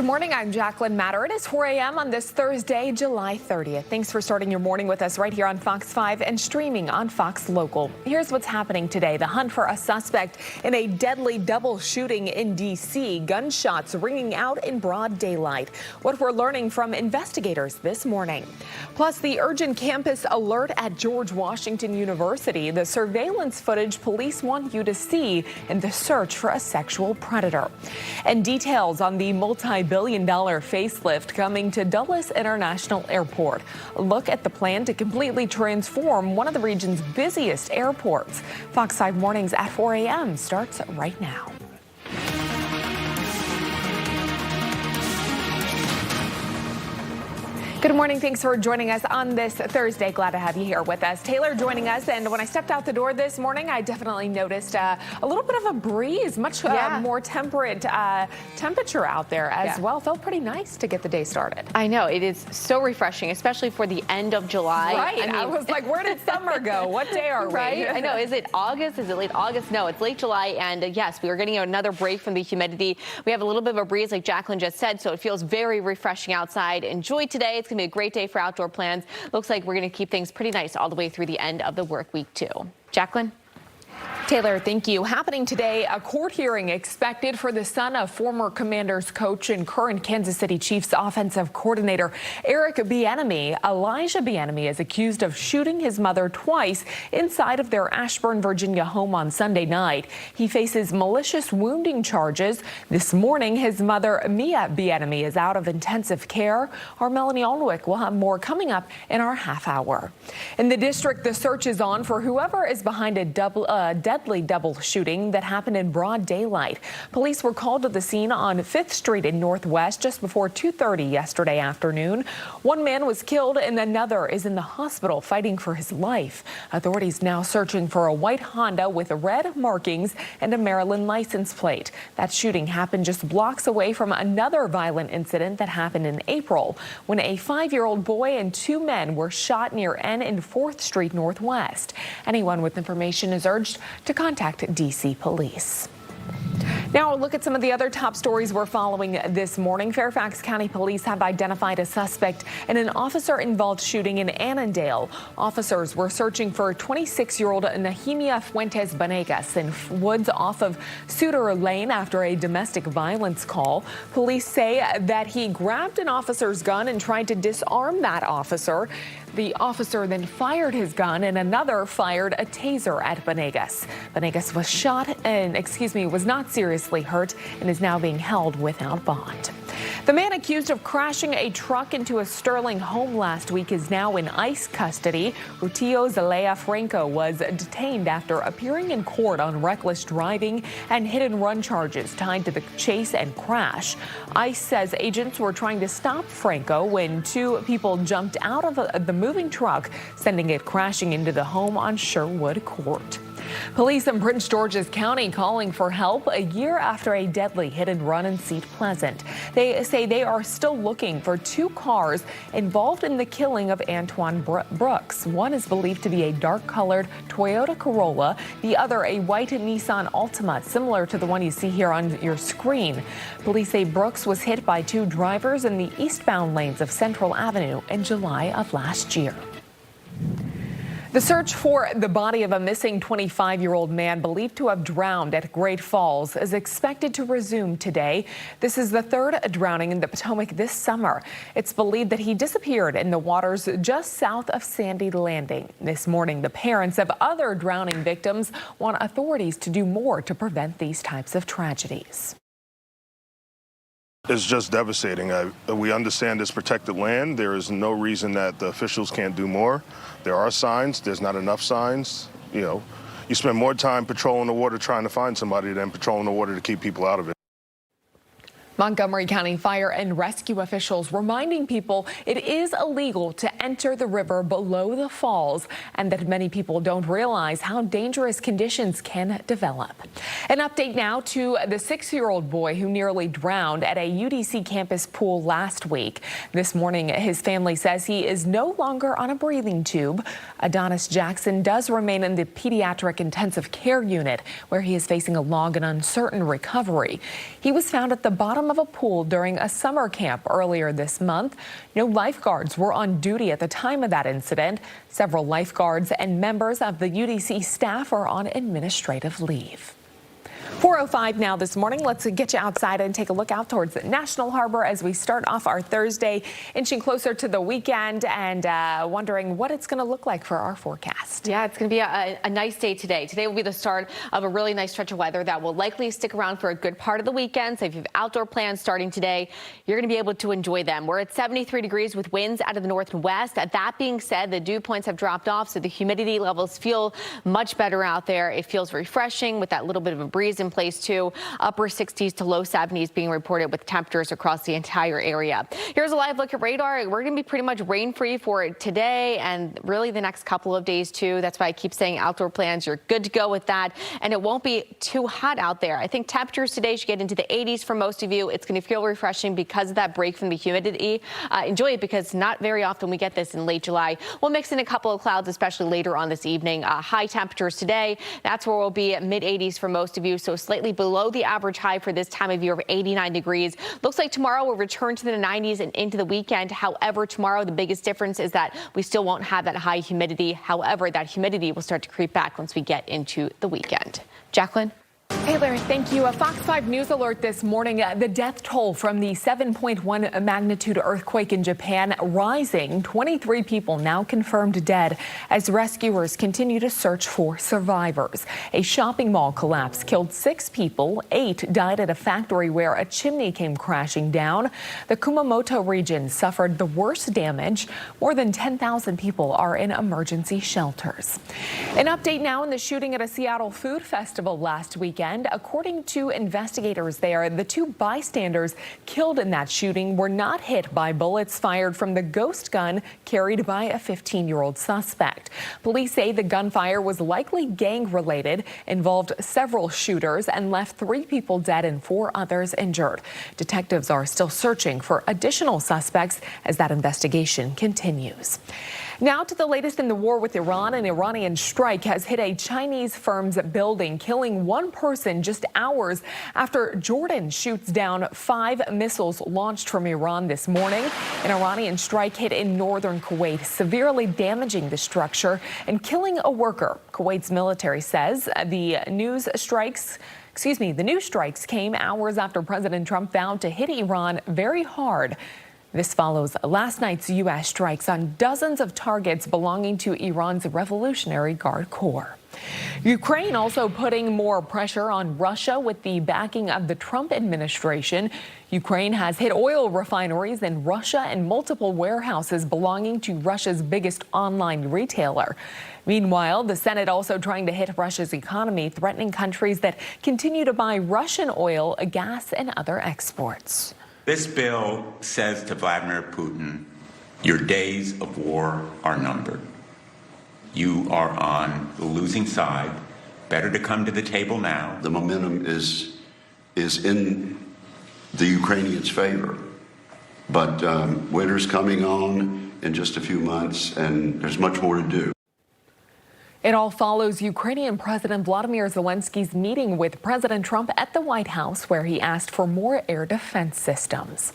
Good morning, I'm Jacqueline Matter. It is 4 a.m. on this Thursday, July 30th. Thanks for starting your morning with us right here on Fox 5 and streaming on Fox Local. Here's what's happening today. The hunt for a suspect in a deadly double shooting in D.C. Gunshots ringing out in broad daylight. What we're learning from investigators this morning. Plus, the urgent campus alert at George Washington University. The surveillance footage police want you to see in the search for a sexual predator. And details on the multi-billion-dollar facelift coming to Dulles International Airport. A look at the plan to completely transform one of the region's busiest airports. Fox 5 Mornings at 4 a.m. starts right now. Good morning. Thanks for joining us on this Thursday. Glad to have you here with us. Taylor joining us. And when I stepped out the door this morning, I definitely noticed a little bit of a breeze, much more temperate temperature out there as well. Felt pretty nice to get the day started. I know. It is so refreshing, especially for the end of July. Right. I was like, where did summer go? What day are we? Right. I know. Is it August? Is it late August? No, it's late July. And yes, we are getting another break from the humidity. We have a little bit of a breeze, like Jacqueline just said, so it feels very refreshing outside. Enjoy today. It's going to be a great day for outdoor plans. Looks like we're going to keep things pretty nice all the way through the end of the work week, too. Jacqueline? Taylor, thank you. Happening today, a court hearing expected for the son of former Commanders coach and current Kansas City Chiefs offensive coordinator Eric Bieniemy. Elijah Bieniemy is accused of shooting his mother twice inside of their Ashburn, Virginia home on Sunday night. He faces malicious wounding charges. This morning, his mother, Mia Bieniemy, is out of intensive care. Our Melanie Alnwick will have more coming up in our half hour. In the district, the search is on for whoever is behind a deadly double shooting that happened in broad daylight. Police were called to the scene on 5th Street in Northwest just before 2:30 yesterday afternoon. One man was killed and another is in the hospital fighting for his life. Authorities now searching for a white Honda with red markings and a Maryland license plate. That shooting happened just blocks away from another violent incident that happened in April when a 5-year-old boy and 2 men were shot near N and 4th Street Northwest. Anyone with information is urged to contact D.C. police. Now, a look at some of the other top stories we're following this morning. Fairfax County Police have identified a suspect in an officer-involved shooting in Annandale. Officers were searching for 26-year-old Nehemia Fuentes Banegas in woods off of Suter Lane after a domestic violence call. Police say that he grabbed an officer's gun and tried to disarm that officer. The officer then fired his gun and another fired a taser at Banegas. Banegas was shot and, was not seriously hurt and is now being held without bond. The man accused of crashing a truck into a Sterling home last week is now in ICE custody. Rutilio Zelaya Franco was detained after appearing in court on reckless driving and hit-and-run charges tied to the chase and crash. ICE says agents were trying to stop Franco when 2 people jumped out of the moving truck, sending it crashing into the home on Sherwood Court. Police in Prince George's County calling for help a year after a deadly hit-and-run in Seat Pleasant. They say they are still looking for 2 cars involved in the killing of Antoine Brooks. One is believed to be a dark-colored Toyota Corolla, the other a white Nissan Altima, similar to the one you see here on your screen. Police say Brooks was hit by 2 drivers in the eastbound lanes of Central Avenue in July of last year. The search for the body of a missing 25-year-old man believed to have drowned at Great Falls is expected to resume today. This is the 3rd drowning in the Potomac this summer. It's believed that he disappeared in the waters just south of Sandy Landing. This morning, the parents of other drowning victims want authorities to do more to prevent these types of tragedies. It's just devastating. We understand it's protected land. There is no reason that the officials can't do more. There are signs. There's not enough signs. You spend more time patrolling the water trying to find somebody than patrolling the water to keep people out of it. Montgomery County Fire and Rescue officials reminding people it is illegal to enter the river below the falls and that many people don't realize how dangerous conditions can develop. An update now to the 6-year-old boy who nearly drowned at a UDC campus pool last week. This morning, his family says he is no longer on a breathing tube. Adonis Jackson does remain in the pediatric intensive care unit where he is facing a long and uncertain recovery. He was found at the bottom bottom of a pool during a summer camp earlier this month. No lifeguards were on duty at the time of that incident. Several lifeguards and members of the UDC staff are on administrative leave. 4:05 now this morning. Let's get you outside and take a look out towards National Harbor as we start off our Thursday, inching closer to the weekend and wondering what it's going to look like for our forecast. Yeah, it's going to be a nice day today. Today will be the start of a really nice stretch of weather that will likely stick around for a good part of the weekend. So if you have outdoor plans starting today, you're going to be able to enjoy them. We're at 73 degrees with winds out of the north and west. That being said, the dew points have dropped off, so the humidity levels feel much better out there. It feels refreshing with that little bit of a breeze in place too. Upper 60s to low 70s being reported with temperatures across the entire area. Here's a live look at radar. We're going to be pretty much rain free for today and really the next couple of days too. That's why I keep saying outdoor plans. You're good to go with that, and it won't be too hot out there. I think temperatures today should get into the 80s for most of you. It's going to feel refreshing because of that break from the humidity. Enjoy it because not very often we get this in late July. We'll mix in a couple of clouds, especially later on this evening. High temperatures today. That's where we'll be at mid 80s for most of you. So slightly below the average high for this time of year of 89 degrees. Looks like tomorrow will return to the 90s and into the weekend. However, tomorrow the biggest difference is that we still won't have that high humidity. However, that humidity will start to creep back once we get into the weekend. Jacqueline? Hey, Larry, thank you. A Fox 5 News alert this morning. The death toll from the 7.1 magnitude earthquake in Japan rising. 23 people now confirmed dead as rescuers continue to search for survivors. A shopping mall collapse killed 6 people. 8 died at a factory where a chimney came crashing down. The Kumamoto region suffered the worst damage. More than 10,000 people are in emergency shelters. An update now in the shooting at a Seattle food festival last weekend. According to investigators there, the 2 bystanders killed in that shooting were not hit by bullets fired from the ghost gun carried by a 15-year-old suspect. Police say the gunfire was likely gang-related, involved several shooters, and left 3 people dead and 4 others injured. Detectives are still searching for additional suspects as that investigation continues. Now to the latest in the war with Iran. An Iranian strike has hit a Chinese firm's building, killing 1 person just hours after Jordan shoots down 5 missiles launched from Iran this morning. An Iranian strike hit in northern Kuwait, severely damaging the structure and killing a worker. Kuwait's military says the new strikes came hours after President Trump vowed to hit Iran very hard. This follows last night's U.S. strikes on dozens of targets belonging to Iran's Revolutionary Guard Corps. Ukraine also putting more pressure on Russia with the backing of the Trump administration. Ukraine has hit oil refineries in Russia and multiple warehouses belonging to Russia's biggest online retailer. Meanwhile, the Senate also trying to hit Russia's economy, threatening countries that continue to buy Russian oil, gas, and other exports. This bill says to Vladimir Putin, your days of war are numbered. You are on the losing side. Better to come to the table now. The momentum is in the Ukrainians' favor. But winter's coming on in just a few months, and there's much more to do. It all follows Ukrainian President Volodymyr Zelensky's meeting with President Trump at the White House, where he asked for more air defense systems.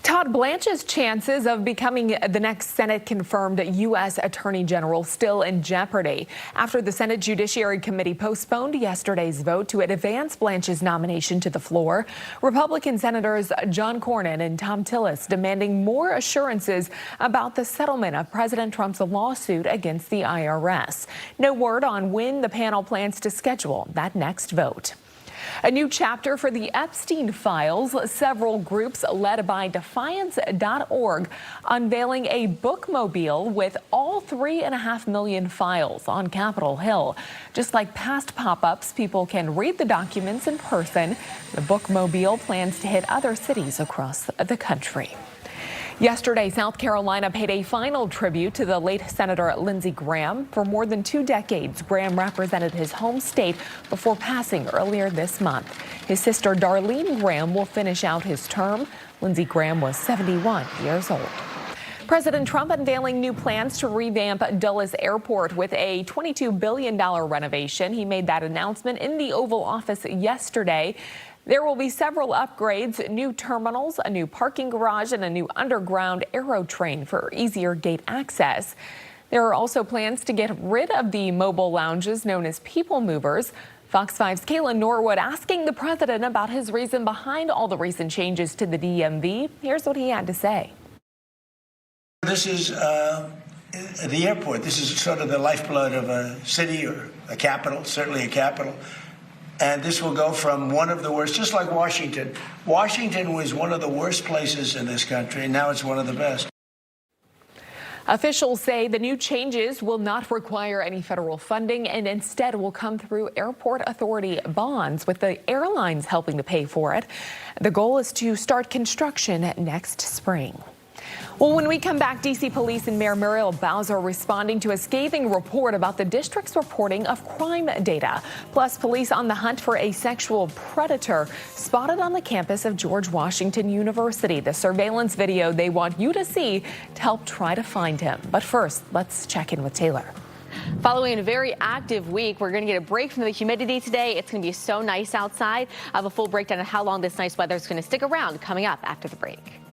Todd Blanche's chances of becoming the next Senate-confirmed U.S. Attorney General still in jeopardy after the Senate Judiciary Committee postponed yesterday's vote to advance Blanche's nomination to the floor. Republican Senators John Cornyn and Tom Tillis demanding more assurances about the settlement of President Trump's lawsuit against the IRS. No word on when the panel plans to schedule that next vote. A new chapter for the Epstein files. Several groups led by Defiance.org unveiling a bookmobile with all 3.5 million files on Capitol Hill. Just like past pop-ups, people can read the documents in person. The bookmobile plans to hit other cities across the country. Yesterday, South Carolina paid a final tribute to the late Senator Lindsey Graham. For more than 2 decades, Graham represented his home state before passing earlier this month. His sister Darlene Graham will finish out his term. Lindsey Graham was 71 years old. President Trump unveiling new plans to revamp Dulles Airport with a $22 billion renovation. He made that announcement in the Oval Office yesterday. There will be several upgrades, new terminals, a new parking garage, and a new underground aero train for easier gate access. There are also plans to get rid of the mobile lounges known as people movers. Fox 5's Kayla Norwood asking the president about his reason behind all the recent changes to the DMV. Here's what he had to say. This is the airport. This is sort of the lifeblood of a city or a capital, certainly a capital. And this will go from one of the worst, just like Washington. Washington was one of the worst places in this country, and now it's one of the best. Officials say the new changes will not require any federal funding and instead will come through Airport Authority bonds, with the airlines helping to pay for it. The goal is to start construction next spring. Well, when we come back, D.C. Police and Mayor Muriel Bowser responding to a scathing report about the district's reporting of crime data. Plus, police on the hunt for a sexual predator spotted on the campus of George Washington University. The surveillance video they want you to see to help try to find him. But first, let's check in with Taylor. Following a very active week, we're going to get a break from the humidity today. It's going to be so nice outside. I have a full breakdown of how long this nice weather is going to stick around coming up after the break.